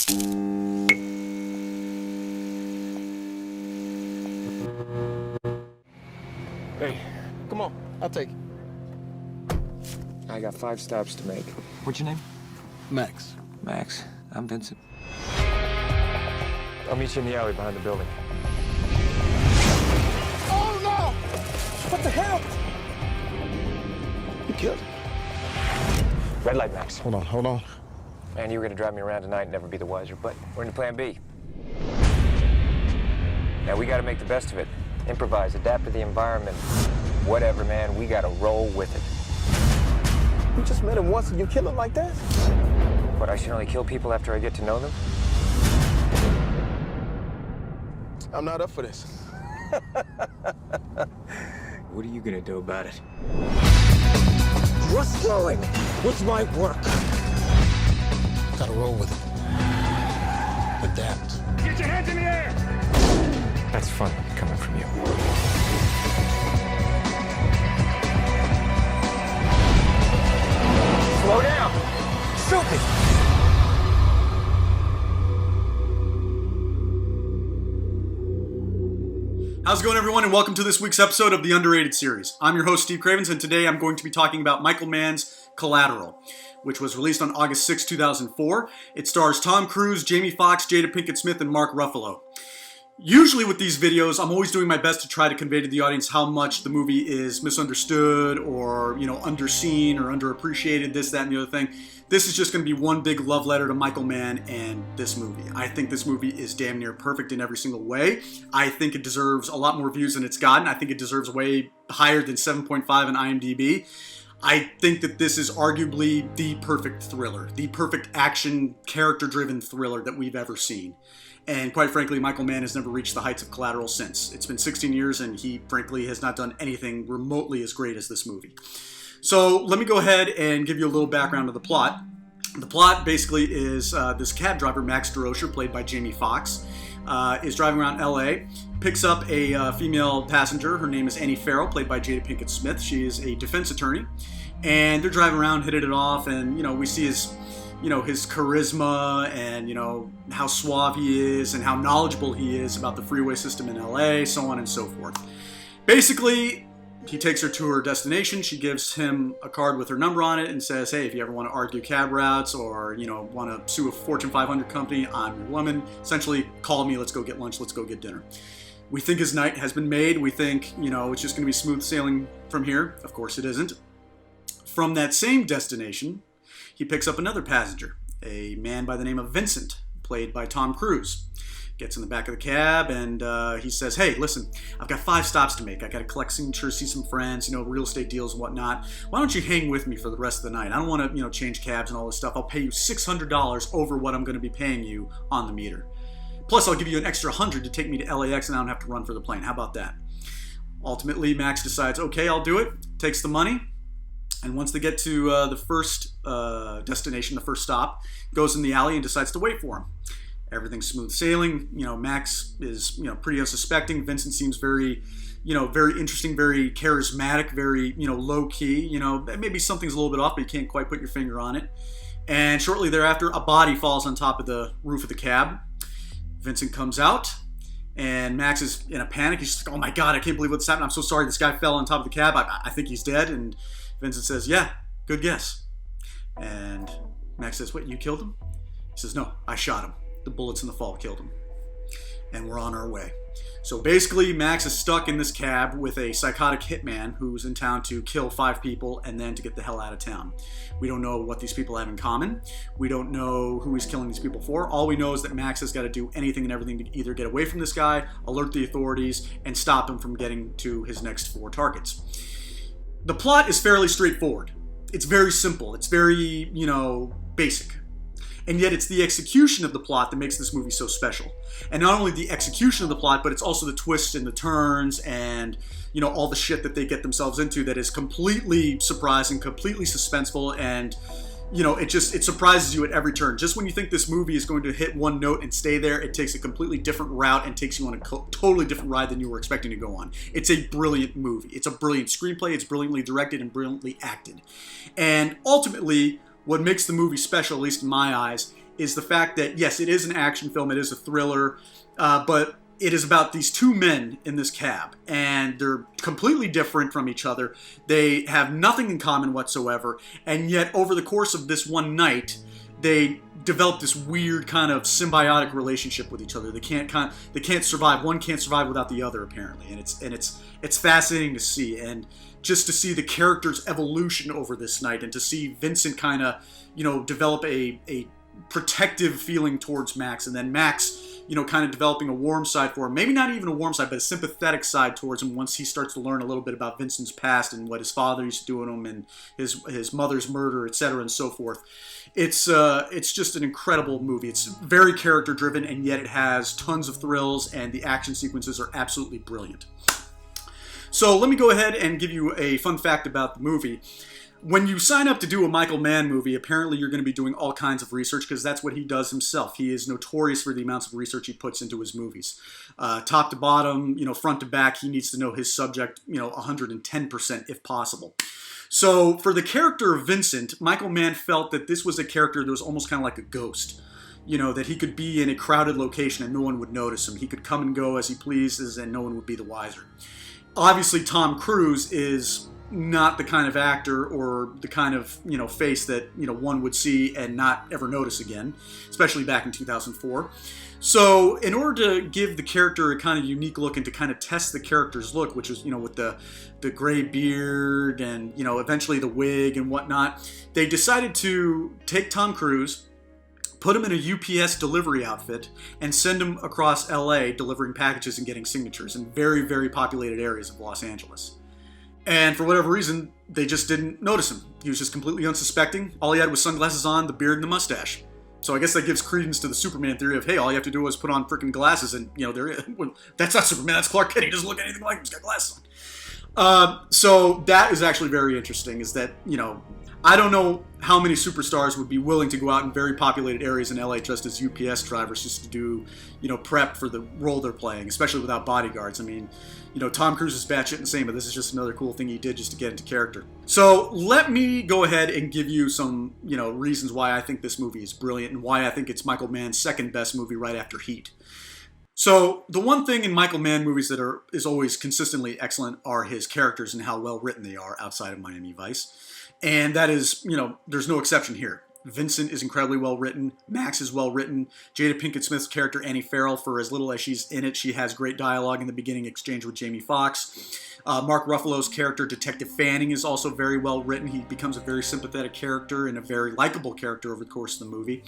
Hey, come on. I'll take it. I got 5 stops to make. What's your name? Max. Max. I'm Vincent. I'll meet you in the alley behind the building. Oh, no! What the hell? You killed him. Red light, Max. Hold on. Man, you were gonna drive me around tonight and never be the wiser, but we're in plan B. Now we gotta make the best of it. Improvise, adapt to the environment. Whatever, man, we gotta roll with it. You just met him once and you kill him like that? But I should only kill people after I get to know them? I'm not up for this. What are you gonna do about it? What's going with my work? Gotta roll with it. Adapt. Get your hands in the air! That's fun coming from you. Slow down! Stupid! How's it going, everyone, and welcome to this week's episode of the Underrated Series. I'm your host, Steve Cravens, and today I'm going to be talking about Michael Mann's Collateral, which was released on August 6, 2004. It stars Tom Cruise, Jamie Foxx, Jada Pinkett Smith, and Mark Ruffalo. Usually with these videos, I'm always doing my best to try to convey to the audience how much the movie is misunderstood or, underseen or underappreciated, this, that, and the other thing. This is just going to be one big love letter to Michael Mann and this movie. I think this movie is damn near perfect in every single way. I think it deserves a lot more views than it's gotten. I think it deserves way higher than 7.5 on IMDb. I think that this is arguably the perfect thriller, the perfect action, character-driven thriller that we've ever seen. And quite frankly, Michael Mann has never reached the heights of Collateral since. It's been 16 years and he, frankly, has not done anything remotely as great as this movie. So let me go ahead and give you a little background of the plot. The plot basically is this cab driver, Max DeRocher, played by Jamie Foxx, is driving around LA, picks up a female passenger. Her name is Annie Farrell, played by Jada Pinkett Smith. She is a defense attorney. And they're driving around, hitting it off, and, we see his charisma and, how suave he is and how knowledgeable he is about the freeway system in LA, so on and so forth. Basically, he takes her to her destination. She gives him a card with her number on it and says, hey, if you ever want to argue cab routes or, want to sue a Fortune 500 company, I'm your woman. Essentially, call me, let's go get lunch, let's go get dinner. We think his night has been made. We think, it's just going to be smooth sailing from here. Of course it isn't. From that same destination, he picks up another passenger, a man by the name of Vincent, played by Tom Cruise. Gets in the back of the cab and he says, hey, listen, I've got 5 stops to make. I got to collect signatures, see some friends, real estate deals and whatnot. Why don't you hang with me for the rest of the night? I don't want to, change cabs and all this stuff. I'll pay you $600 over what I'm going to be paying you on the meter. Plus, I'll give you an extra $100 to take me to LAX and I don't have to run for the plane. How about that? Ultimately, Max decides, okay, I'll do it. Takes the money. And once they get to the first destination, the first stop, goes in the alley and decides to wait for him. Everything's smooth sailing. Max is, pretty unsuspecting. Vincent seems very, very interesting, very charismatic, very, low key. Maybe something's a little bit off, but you can't quite put your finger on it. And shortly thereafter, a body falls on top of the roof of the cab. Vincent comes out, and Max is in a panic. He's just like, oh my God, I can't believe what's happened. I'm so sorry. This guy fell on top of the cab. I think he's dead. And Vincent says, yeah, good guess. And Max says, what, you killed him? He says, no, I shot him. The bullets in the fall killed him. And we're on our way. So basically, Max is stuck in this cab with a psychotic hitman who's in town to kill 5 people and then to get the hell out of town. We don't know what these people have in common. We don't know who he's killing these people for. All we know is that Max has got to do anything and everything to either get away from this guy, alert the authorities, and stop him from getting to his next 4 targets. The plot is fairly straightforward. It's very simple. It's very, basic. And yet it's the execution of the plot that makes this movie so special. And not only the execution of the plot, but it's also the twists and the turns and, all the shit that they get themselves into that is completely surprising, completely suspenseful, and, it surprises you at every turn. Just when you think this movie is going to hit one note and stay there, it takes a completely different route and takes you on a totally different ride than you were expecting to go on. It's a brilliant movie. It's a brilliant screenplay. It's brilliantly directed and brilliantly acted. And ultimately, what makes the movie special, at least in my eyes, is the fact that, yes, it is an action film, it is a thriller, but it is about these two men in this cab, and they're completely different from each other. They have nothing in common whatsoever, and yet over the course of this one night, they develop this weird kind of symbiotic relationship with each other. They can't survive. One can't survive without the other, apparently, and it's fascinating to see, and just to see the character's evolution over this night, and to see Vincent kind of, develop a protective feeling towards Max, and then Max, kind of developing a warm side for him. Maybe not even a warm side, but a sympathetic side towards him once he starts to learn a little bit about Vincent's past and what his father used to do to him and his mother's murder, etc., and so forth. It's just an incredible movie. It's very character driven, and yet it has tons of thrills, and the action sequences are absolutely brilliant. So let me go ahead and give you a fun fact about the movie. When you sign up to do a Michael Mann movie, apparently you're going to be doing all kinds of research, because that's what he does himself. He is notorious for the amounts of research he puts into his movies. Top to bottom, front to back, he needs to know his subject, 110% if possible. So for the character of Vincent, Michael Mann felt that this was a character that was almost kind of like a ghost. That he could be in a crowded location and no one would notice him. He could come and go as he pleases and no one would be the wiser. Obviously, Tom Cruise is not the kind of actor or the kind of face that one would see and not ever notice again, especially back in 2004. So in order to give the character a kind of unique look and to kind of test the character's look, which is with the gray beard and eventually the wig and whatnot, they decided to take Tom Cruise, put him in a UPS delivery outfit, and send him across LA delivering packages and getting signatures in very, very populated areas of Los Angeles. And for whatever reason, they just didn't notice him. He was just completely unsuspecting. All he had was sunglasses on, the beard, and the mustache. So I guess that gives credence to the Superman theory of, hey, all you have to do is put on freaking glasses, and that's not Superman, that's Clark Kent. He doesn't look anything like him. He's got glasses on. So that is actually very interesting, is that, I don't know how many superstars would be willing to go out in very populated areas in LA just as UPS drivers, just to do, prep for the role they're playing, especially without bodyguards. I mean, Tom Cruise is batshit insane, but this is just another cool thing he did just to get into character. So let me go ahead and give you some, reasons why I think this movie is brilliant and why I think it's Michael Mann's second best movie right after Heat. So the one thing in Michael Mann movies that is always consistently excellent are his characters and how well written they are outside of Miami Vice. And that is, there's no exception here. Vincent is incredibly well written. Max is well written. Jada Pinkett Smith's character, Annie Farrell, for as little as she's in it, she has great dialogue in the beginning exchange with Jamie Foxx. Mark Ruffalo's character, Detective Fanning, is also very well written. He becomes a very sympathetic character and a very likable character over the course of the movie.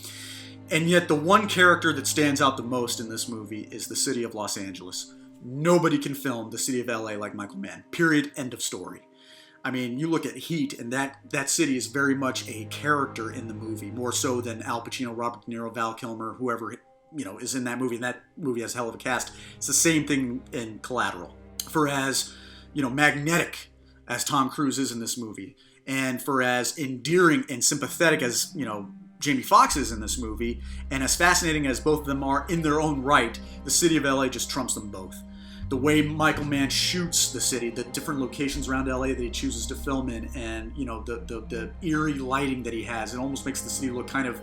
And yet the one character that stands out the most in this movie is the city of Los Angeles. Nobody can film the city of LA like Michael Mann. Period. End of story. I mean, you look at Heat, and that city is very much a character in the movie, more so than Al Pacino, Robert De Niro, Val Kilmer, whoever is in that movie. And that movie has a hell of a cast. It's the same thing in Collateral. For as magnetic as Tom Cruise is in this movie, and for as endearing and sympathetic as Jamie Foxx is in this movie, and as fascinating as both of them are in their own right, the city of LA just trumps them both. The way Michael Mann shoots the city, the different locations around LA that he chooses to film in, and the eerie lighting that he has, it almost makes the city look kind of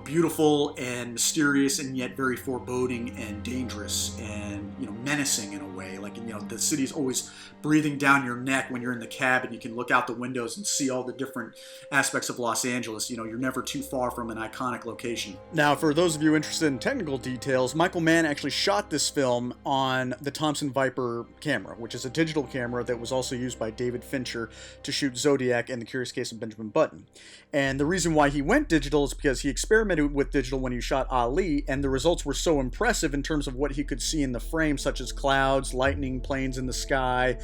beautiful and mysterious, and yet very foreboding and dangerous and menacing in a way. Like the city's always breathing down your neck when you're in the cab, and you can look out the windows and see all the different aspects of Los Angeles. You're never too far from an iconic location. Now, for those of you interested in technical details, Michael Mann actually shot this film on the Thompson Viper camera, which is a digital camera that was also used by David Fincher to shoot Zodiac and The Curious Case of Benjamin Button. And the reason why he went digital is because he experimented with digital when he shot Ali, and the results were so impressive in terms of what he could see in the frame, such as clouds, lightning, planes in the sky,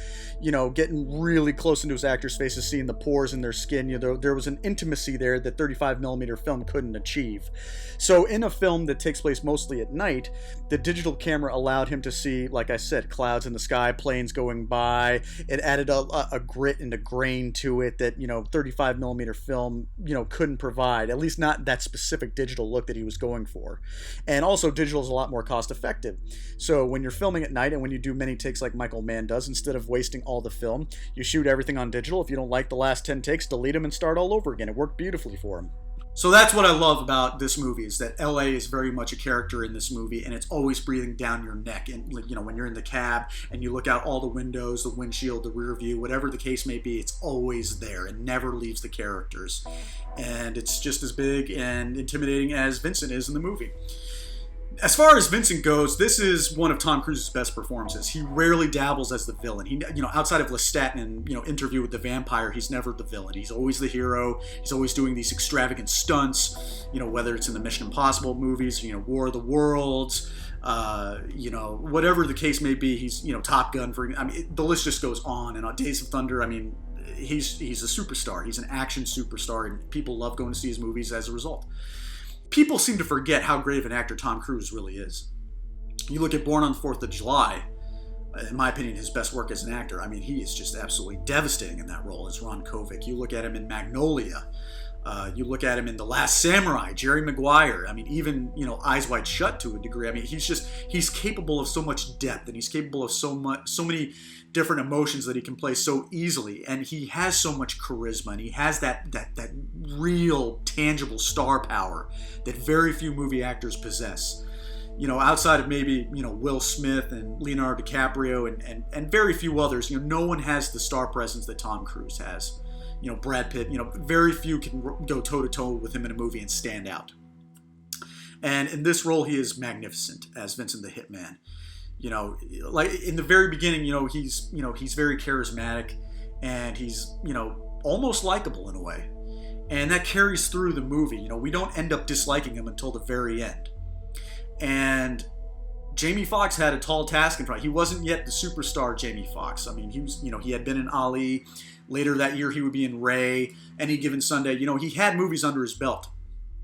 getting really close into his actors' faces, seeing the pores in their skin. There was an intimacy there that 35mm film couldn't achieve. So in a film that takes place mostly at night, the digital camera allowed him to see, like I said, clouds in the sky, planes going by. It added a grit and a grain to it that 35mm film couldn't provide, at least not that specific digital look that he was going for. And also, digital is a lot more cost effective. So when you're filming at night and when you do many takes like Michael Mann does, instead of wasting all the film, you shoot everything on digital. If you don't like the last 10 takes, delete them and start all over again. It worked beautifully for him. So that's what I love about this movie, is that LA is very much a character in this movie, and it's always breathing down your neck. And when you're in the cab and you look out all the windows, the windshield, the rear view, whatever the case may be, it's always there. It never leaves the characters. And it's just as big and intimidating as Vincent is in the movie. As far as Vincent goes, this is one of Tom Cruise's best performances. He rarely dabbles as the villain. He, outside of Lestat and Interview with the Vampire, he's never the villain. He's always the hero. He's always doing these extravagant stunts. Whether it's in the Mission Impossible movies, War of the Worlds, whatever the case may be. He's Top Gun for. The list just goes on. And on Days of Thunder, he's a superstar. He's an action superstar, and people love going to see his movies as a result. People seem to forget how great of an actor Tom Cruise really is. You look at Born on the 4th of July, in my opinion, his best work as an actor. He is just absolutely devastating in that role as Ron Kovic. You look at him in Magnolia. You look at him in The Last Samurai, Jerry Maguire. Even Eyes Wide Shut to a degree. He's capable of so much depth, and he's capable of so many different emotions that he can play so easily, and he has so much charisma, and he has that real tangible star power that very few movie actors possess. Outside of maybe Will Smith and Leonardo DiCaprio and very few others, no one has the star presence that Tom Cruise has. Brad Pitt, very few can go toe to toe with him in a movie and stand out. And in this role, he is magnificent as Vincent the Hitman. Like in the very beginning, he's very charismatic, and he's, almost likable in a way. And that carries through the movie. We don't end up disliking him until the very end. And Jamie Foxx had a tall task in front. He wasn't yet the superstar Jamie Foxx. He was, he had been in Ali. Later that year, he would be in Ray. Any Given Sunday. He had movies under his belt.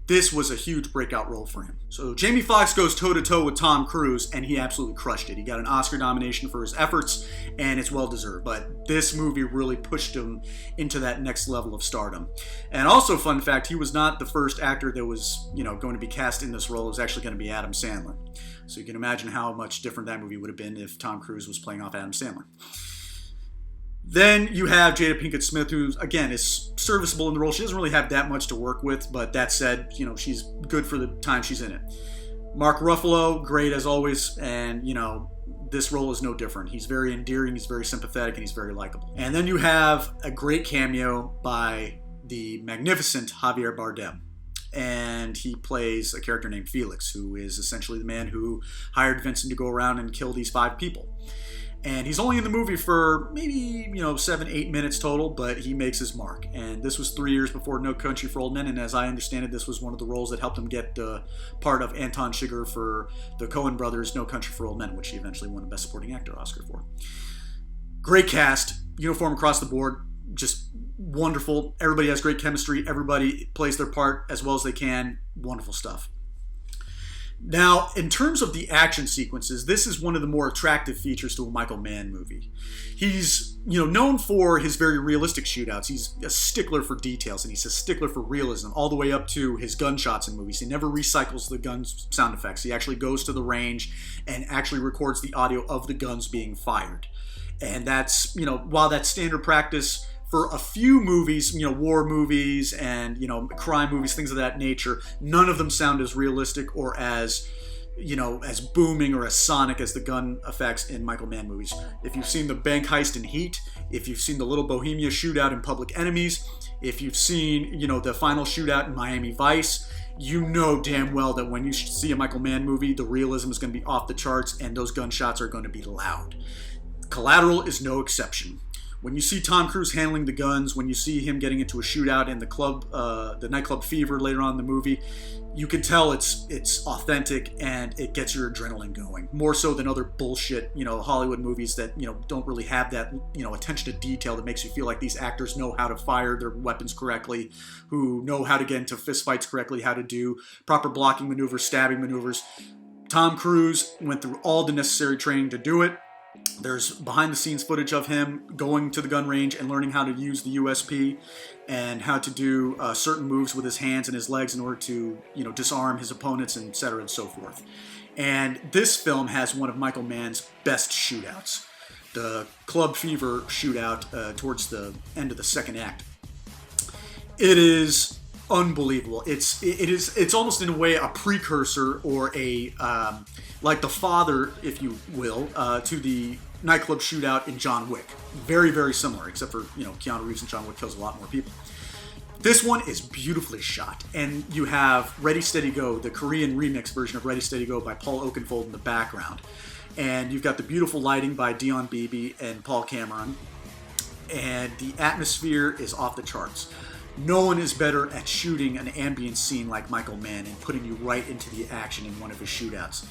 This was a huge breakout role for him. So Jamie Foxx goes toe-to-toe with Tom Cruise, and he absolutely crushed it. He got an Oscar nomination for his efforts, and it's well-deserved. But this movie really pushed him into that next level of stardom. And also, fun fact, he was not the first actor that was, going to be cast in this role. It was actually going to be Adam Sandler. So you can imagine how much different that movie would have been if Tom Cruise was playing off Adam Sandler. Then you have Jada Pinkett Smith, who, again, is serviceable in the role. She doesn't really have that much to work with, but that said, she's good for the time she's in it. Mark Ruffalo, great as always, and, this role is no different. He's very endearing, he's very sympathetic, and he's very likable. And then you have a great cameo by the magnificent Javier Bardem. And he plays a character named Felix, who is essentially the man who hired Vincent to go around and kill these 5 people. And he's only in the movie for maybe, 7-8 minutes total, but he makes his mark. And this was 3 years before No Country for Old Men, and as I understand it, this was one of the roles that helped him get the part of Anton Chigurh for the Coen brothers' No Country for Old Men, which he eventually won a Best Supporting Actor Oscar for. Great cast, uniform across the board, just wonderful. Everybody has great chemistry. Everybody plays their part as well as they can. Wonderful stuff. Now, in terms of the action sequences, this is one of the more attractive features to a Michael Mann movie. He's, known for his very realistic shootouts. He's a stickler for details, and he's a stickler for realism, all the way up to his gunshots in movies. He never recycles the gun sound effects. He actually goes to the range and actually records the audio of the guns being fired. And that's, while that's standard practice for a few movies, war movies and, crime movies, things of that nature, none of them sound as realistic or as, as booming or as sonic as the gun effects in Michael Mann movies. If you've seen the bank heist in Heat, if you've seen the Little Bohemia shootout in Public Enemies, if you've seen, the final shootout in Miami Vice, you know damn well that when you see a Michael Mann movie, the realism is going to be off the charts and those gunshots are going to be loud. Collateral is no exception. When you see Tom Cruise handling the guns, when you see him getting into a shootout in the nightclub Fever later on in the movie, you can tell it's authentic and it gets your adrenaline going. More so than other bullshit, Hollywood movies that, don't really have that, attention to detail that makes you feel like these actors know how to fire their weapons correctly, who know how to get into fistfights correctly, how to do proper blocking maneuvers, stabbing maneuvers. Tom Cruise went through all the necessary training to do it. There's behind-the-scenes footage of him going to the gun range and learning how to use the USP and how to do certain moves with his hands and his legs in order to, disarm his opponents, and et cetera, and so forth. And this film has one of Michael Mann's best shootouts, the Club Fever shootout towards the end of the second act. It is unbelievable. It's almost in a way a precursor or a like the father, if you will, to the nightclub shootout in John Wick. Very, very similar, except for Keanu Reeves and John Wick kills a lot more people. This one is beautifully shot, and you have Ready Steady Go, the Korean remix version of Ready Steady Go by Paul Oakenfold in the background, and you've got the beautiful lighting by Dion Beebe and Paul Cameron, and the atmosphere is off the charts. No one is better at shooting an ambient scene like Michael Mann and putting you right into the action in one of his shootouts.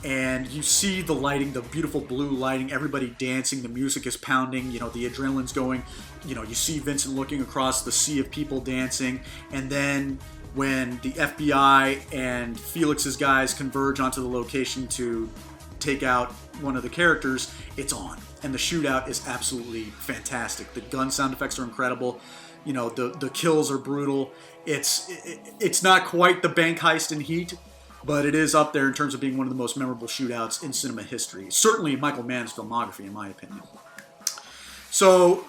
And you see the lighting, the beautiful blue lighting, everybody dancing, the music is pounding, the adrenaline's going. You see Vincent looking across the sea of people dancing. And then when the FBI and Felix's guys converge onto the location to take out one of the characters, it's on. And the shootout is absolutely fantastic. The gun sound effects are incredible. The kills are brutal. It's not quite the bank heist in Heat, but it is up there in terms of being one of the most memorable shootouts in cinema history. Certainly Michael Mann's filmography, in my opinion. So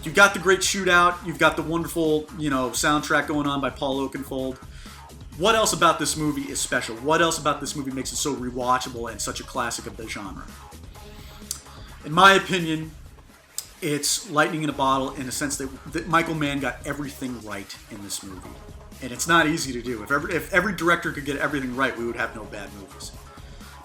you've got the great shootout. You've got the wonderful, soundtrack going on by Paul Oakenfold. What else about this movie is special? What else about this movie makes it so rewatchable and such a classic of the genre? In my opinion, it's lightning in a bottle in the sense that Michael Mann got everything right in this movie. And it's not easy to do. If every director could get everything right, we would have no bad movies.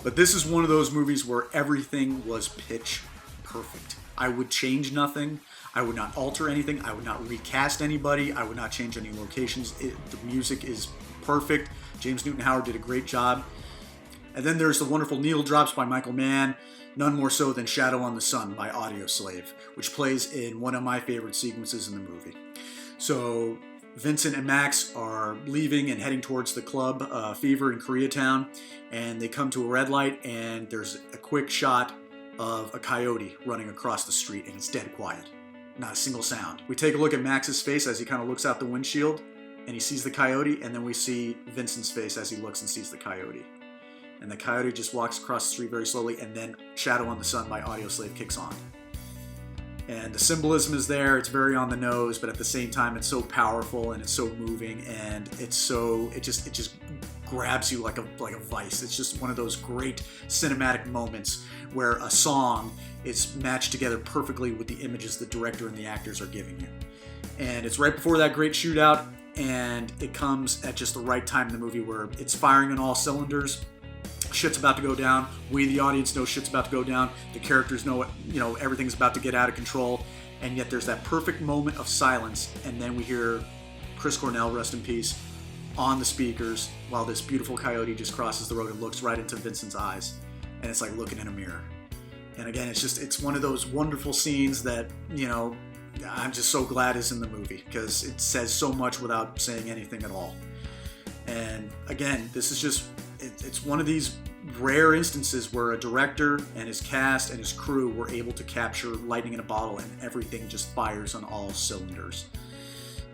But this is one of those movies where everything was pitch perfect. I would change nothing. I would not alter anything. I would not recast anybody. I would not change any locations. The music is perfect. James Newton Howard did a great job. And then there's the wonderful needle drops by Michael Mann. None more so than Shadow on the Sun by Audioslave, which plays in one of my favorite sequences in the movie. So Vincent and Max are leaving and heading towards the club Fever in Koreatown, and they come to a red light, and there's a quick shot of a coyote running across the street, and it's dead quiet. Not a single sound. We take a look at Max's face as he kind of looks out the windshield, and he sees the coyote, and then we see Vincent's face as he looks and sees the coyote. And the coyote just walks across the street very slowly, and then Shadow on the Sun by Audioslave kicks on. And the symbolism is there, it's very on the nose, but at the same time it's so powerful and it's so moving, and it just grabs you like a vice. It's just one of those great cinematic moments where a song is matched together perfectly with the images the director and the actors are giving you. And it's right before that great shootout, and it comes at just the right time in the movie where it's firing on all cylinders. Shit's about to go down. We, the audience, know shit's about to go down. The characters know everything's about to get out of control. And yet there's that perfect moment of silence. And then we hear Chris Cornell, rest in peace, on the speakers while this beautiful coyote just crosses the road and looks right into Vincent's eyes. And it's like looking in a mirror. And again, it's one of those wonderful scenes that, I'm just so glad is in the movie because it says so much without saying anything at all. And again, this is just, it's one of these rare instances where a director and his cast and his crew were able to capture lightning in a bottle and everything just fires on all cylinders.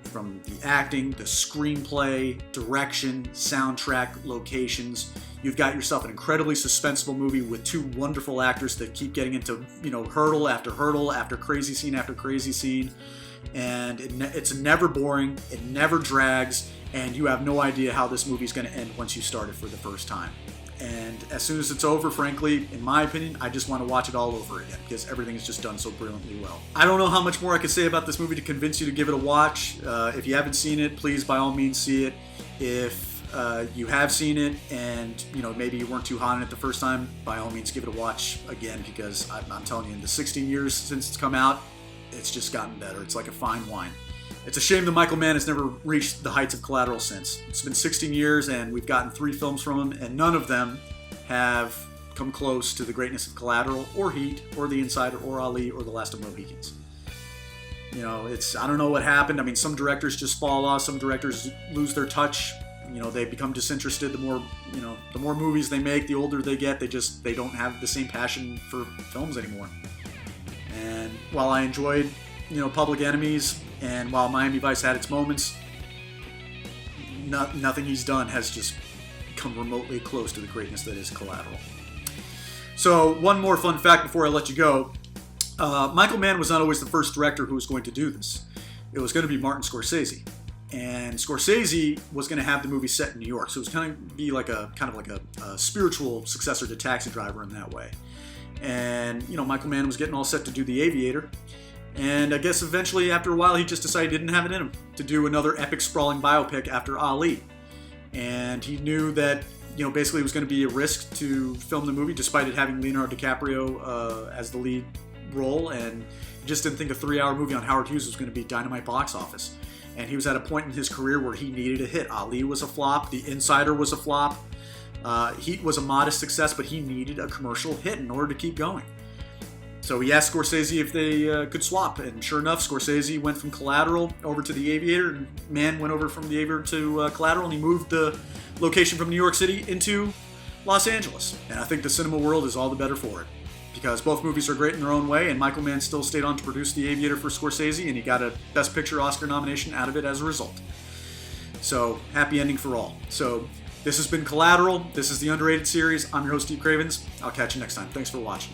From the acting, the screenplay, direction, soundtrack, locations, you've got yourself an incredibly suspenseful movie with two wonderful actors that keep getting into, hurdle after hurdle after crazy scene after crazy scene. And it's never boring, it never drags, and you have no idea how this movie's going to end once you start it for the first time. And as soon as it's over, frankly, in my opinion, I just want to watch it all over again because everything is just done so brilliantly well. I don't know how much more I could say about this movie to convince you to give it a watch. If you haven't seen it, please, by all means, see it. If you have seen it and, maybe you weren't too hot on it the first time, by all means, give it a watch again because I'm telling you, in the 16 years since it's come out, it's just gotten better. It's like a fine wine. It's a shame that Michael Mann has never reached the heights of Collateral since. It's been 16 years and we've gotten 3 films from him, and none of them have come close to the greatness of Collateral or Heat or The Insider or Ali or The Last of Mohicans. I don't know what happened. I mean, some directors just fall off. Some directors lose their touch. They become disinterested. The more movies they make, the older they get. They don't have the same passion for films anymore. And while I enjoyed, Public Enemies, and while Miami Vice had its moments, nothing he's done has just come remotely close to the greatness that is Collateral. So, one more fun fact before I let you go. Michael Mann was not always the first director who was going to do this. It was going to be Martin Scorsese. and Scorsese was going to have the movie set in New York, so it was going to be like a spiritual successor to Taxi Driver in that way. And Michael Mann was getting all set to do The Aviator, and I guess eventually after a while he just decided he didn't have it in him to do another epic sprawling biopic after Ali, and he knew that basically it was going to be a risk to film the movie despite it having Leonardo DiCaprio as the lead role, and he just didn't think a 3-hour movie on Howard Hughes was going to be dynamite box office. And he was at a point in his career where he needed a hit. Ali was a flop. The Insider was a flop. Heat was a modest success, but he needed a commercial hit in order to keep going. So he asked Scorsese if they could swap, and sure enough, Scorsese went from Collateral over to The Aviator, and Mann went over from The Aviator to Collateral, and he moved the location from New York City into Los Angeles. And I think the cinema world is all the better for it, because both movies are great in their own way, and Michael Mann still stayed on to produce The Aviator for Scorsese, and he got a Best Picture Oscar nomination out of it as a result. So, happy ending for all. So, this has been Collateral. This is the Underrated series. I'm your host, Steve Cravens. I'll catch you next time. Thanks for watching.